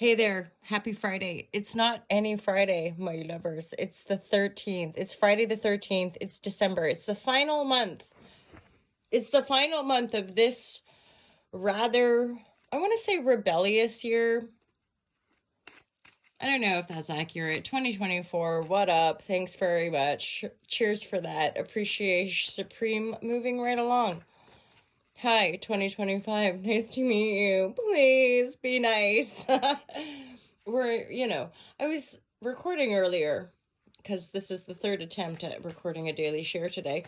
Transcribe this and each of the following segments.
Hey there, happy Friday. It's not any Friday, my lovers. It's the 13th. It's Friday the 13th. It's December. It's the final month. It's the final month of this rather, I want to say rebellious year. I don't know if that's accurate. 2024, what up? Thanks very much. Cheers for that. Appreciation supreme, moving right along. Hi, 2025. Nice to meet you. Please be nice. I was recording earlier because this is the third attempt at recording a daily share today.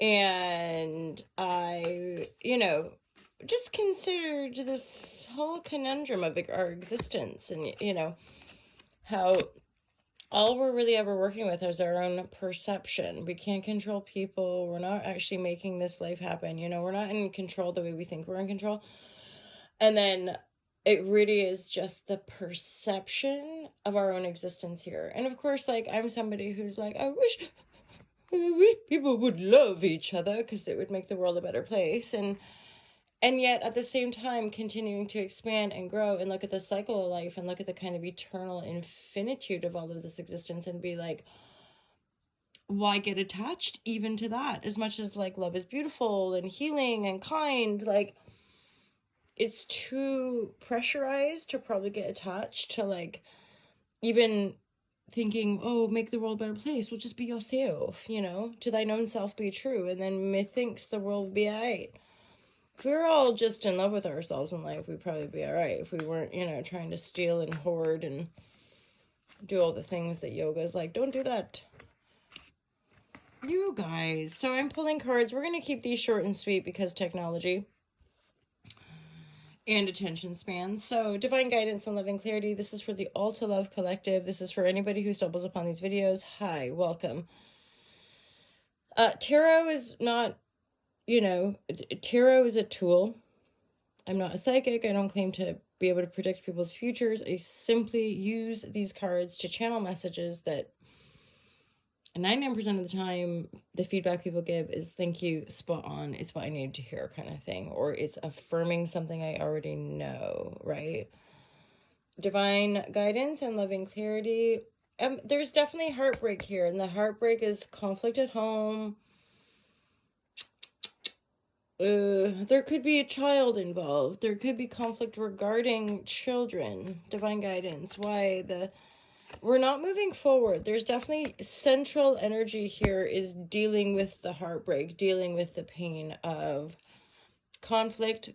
And I, just considered this whole conundrum of our existence and, how all we're really ever working with is our own perception. We can't control people. We're not actually making this life happen. We're not in control the way we think we're in control. And then it really is just the perception of our own existence here. And of course, I'm somebody who's like, I wish people would love each other because it would make the world a better place. And yet at the same time continuing to expand and grow and look at the cycle of life and look at the kind of eternal infinitude of all of this existence and be like, why get attached even to that? As much as love is beautiful and healing and kind, it's too pressurized to probably get attached to even thinking, oh, make the world a better place. Well, just be yourself, to thine own self be true. And then methinks the world will be alright. If we were all just in love with ourselves in life, we'd probably be all right. If we weren't, trying to steal and hoard and do all the things that yoga is like, don't do that. You guys. So I'm pulling cards. We're going to keep these short and sweet because technology and attention spans. So divine guidance and loving clarity. This is for the All to Love Collective. This is for anybody who stumbles upon these videos. Hi, welcome. Tarot is not... tarot is a tool. I'm not a psychic. I don't claim to be able to predict people's futures. I simply use these cards to channel messages that 99% of the time, the feedback people give is thank you, spot on, it's what I needed to hear kind of thing. Or it's affirming something I already know, right? Divine guidance and loving clarity. There's definitely heartbreak here. And the heartbreak is conflict at home. There could be a child involved. There could be conflict regarding children. Divine guidance. We're not moving forward. There's definitely central energy here is dealing with the heartbreak, dealing with the pain of conflict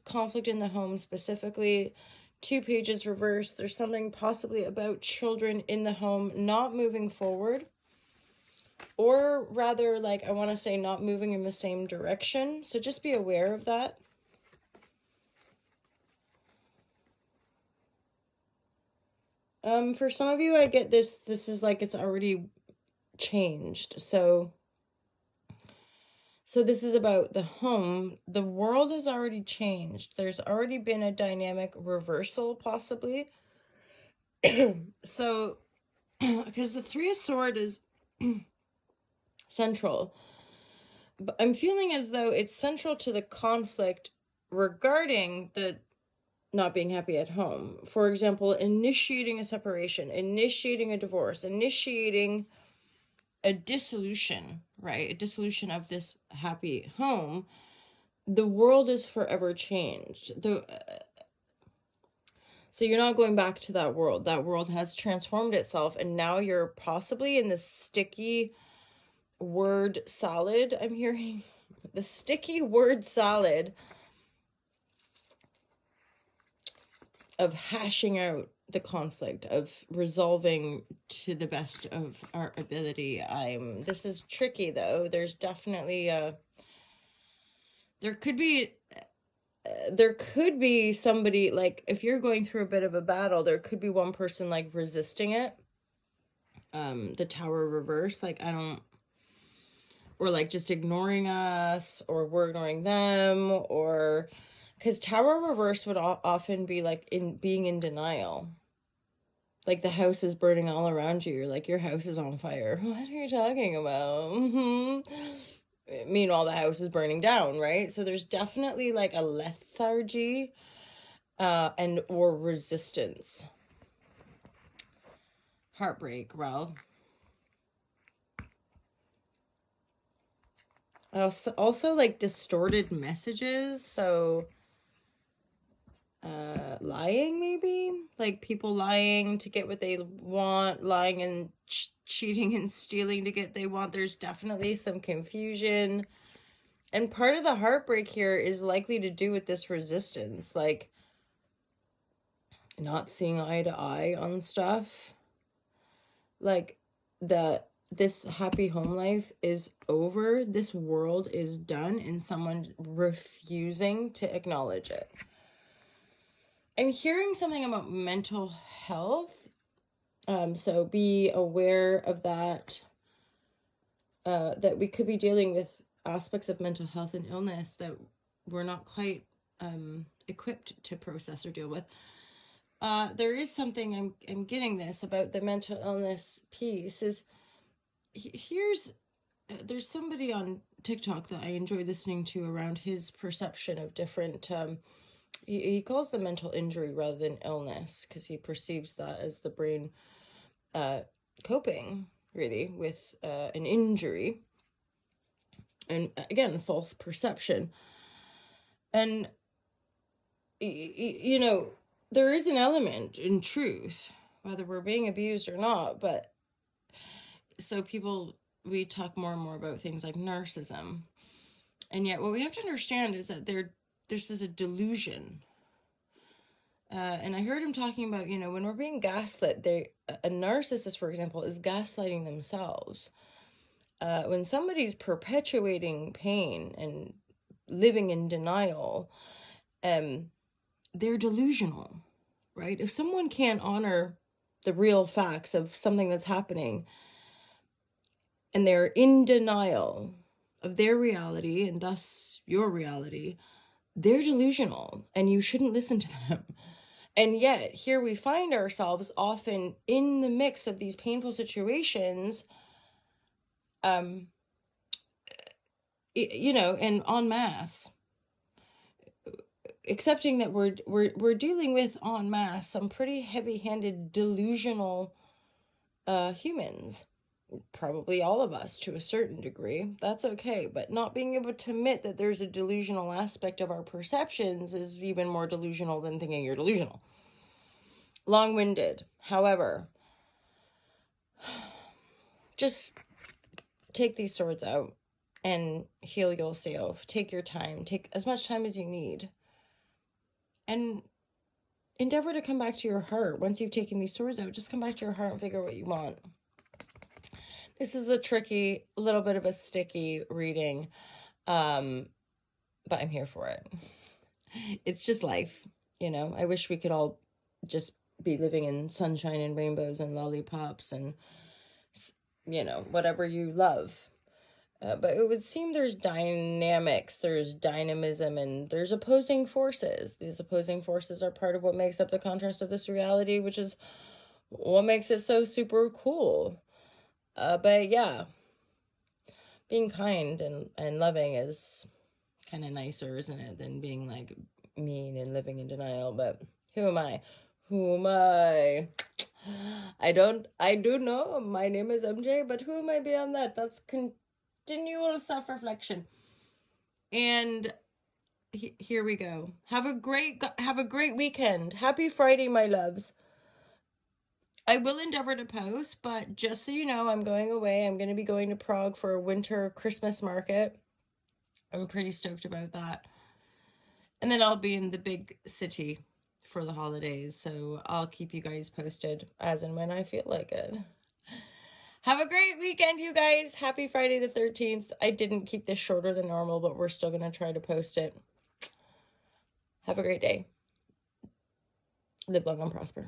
in the home specifically. 2 pages reversed. There's something possibly about children in the home not moving forward. Or rather, I want to say not moving in the same direction. So just be aware of that. For some of you, I get this is it's already changed. So this is about the home. The world has already changed. There's already been a dynamic reversal, possibly. So, because the 3 of Swords is central. But I'm feeling as though it's central to the conflict regarding the not being happy at home. For example, initiating a separation, initiating a divorce, initiating a dissolution, right? A dissolution of this happy home. The world is forever changed. So you're not going back to that world. That world has transformed itself, and now you're possibly in this sticky word salad. I'm hearing the sticky word salad of hashing out the conflict, of resolving to the best of our ability. This is tricky though. There's definitely there could be somebody, if you're going through a bit of a battle, there could be one person resisting it. The Tower reverse, or just ignoring us, or we're ignoring them, or because Tower reverse would often be in being in denial. The house is burning all around you. You're like, your house is on fire. What are you talking about? Meanwhile, the house is burning down, right? So there's definitely a lethargy and or resistance. heartbreak. Well, also like distorted messages. So lying, maybe like people lying to get what they want, lying and cheating and stealing to get they want. There's definitely some confusion, and part of the heartbreak here is likely to do with this resistance, like not seeing eye to eye on stuff, like this happy home life is over, this world is done, and someone refusing to acknowledge it. I'm hearing something about mental health. So be aware of that, that we could be dealing with aspects of mental health and illness that we're not quite equipped to process or deal with. There is something I'm getting this about the mental illness piece is there's somebody on TikTok that I enjoy listening to around his perception of different, he calls them mental injury rather than illness, because he perceives that as the brain coping really with an injury, and again, false perception. And you know, there is an element in truth, whether we're being abused or not. But so we talk more and more about things like narcissism, and yet what we have to understand is that this is a delusion. And I heard him talking about, when we're being gaslit, a narcissist, for example, is gaslighting themselves. When somebody's perpetuating pain and living in denial, they're delusional, right? If someone can't honor the real facts of something that's happening, and they're in denial of their reality and thus your reality, they're delusional, and you shouldn't listen to them. And yet here we find ourselves often in the mix of these painful situations, and en masse, accepting that we're dealing with en masse some pretty heavy-handed delusional humans. Probably all of us to a certain degree. That's okay, but not being able to admit that there's a delusional aspect of our perceptions is even more delusional than thinking you're delusional. Long-winded. However, just take these swords out and heal yourself. Take your time. Take as much time as you need. And endeavor to come back to your heart. Once you've taken these swords out, just come back to your heart and figure out what you want. This is a tricky, a little bit of a sticky reading, but I'm here for it. It's just life, I wish we could all just be living in sunshine and rainbows and lollipops and, whatever you love. But it would seem there's dynamics, there's dynamism, and there's opposing forces. These opposing forces are part of what makes up the contrast of this reality, which is what makes it so super cool. But yeah, being kind and loving is kind of nicer, isn't it, than being like mean and living in denial. But who am I? I do know my name is MJ, but who am I beyond that? That's continual self-reflection. And here we go. Have a great weekend. Happy Friday, my loves. I will endeavor to post, but just so you know, I'm going away. I'm going to be going to Prague for a winter Christmas market. I'm pretty stoked about that. And then I'll be in the big city for the holidays, so I'll keep you guys posted as and when I feel like it. Have a great weekend, you guys. Happy Friday the 13th. I didn't keep this shorter than normal, but we're still going to try to post it. Have a great day. Live long and prosper.